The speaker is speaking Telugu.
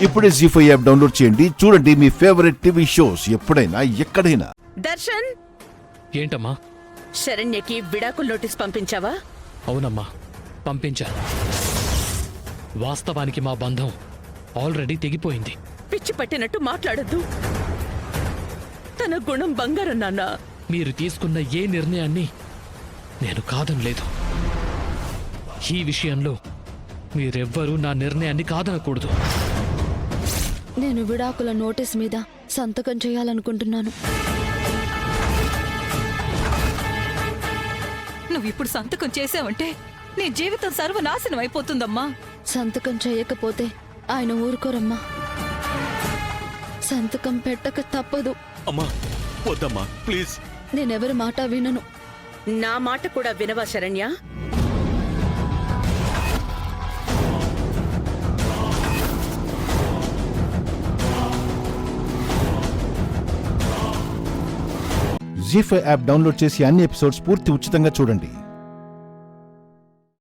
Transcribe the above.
ఇప్పుడే జీ5 యాప్ డౌన్లోడ్ చేయండి. చూడండి మీ ఫేవరెట్ టీవీ షోస్ ఎప్పుడైనా ఎక్కడైనా. దర్శన్, ఏంటమ్మా? శరణ్యకి విడాకుల నోటీస్ పంపించావా? అవునమ్మా, పంపించాను. వాస్తవానికి మా బంధం ఆల్రెడీ తెగిపోయింది. పిచ్చి పట్టినట్టు మాట్లాడద్దు. తన గుణం బంగారం నాన్న. మీరు తీసుకున్న ఏ నిర్ణయాన్ని నేను కాదనలేదు. ఈ విషయంలో మీరెవ్వరూ నా నిర్ణయాన్ని కాదనకూడదు. నేను విడాకుల నోటీస్ మీద సంతకం చేయాలనుకుంటున్నాను. నువ్విప్పుడు సంతకం చేసావంటే నీ జీవితం సర్వనాశనం అయిపోతుందమ్మా. సంతకం చేయకపోతే ఆయన ఊరుకోరమ్మా. సంతకం పెట్టక తప్పదు. అమ్మా వద్దమ్మా ప్లీజ్. నేనెవరి మాట వినను. నా మాట కూడా వినవా శరణ్య? జీ5 యాప్ డౌన్లోడ్ చేసి అన్ని ఎపిసోడ్స్ పూర్తి ఉచితంగా చూడండి.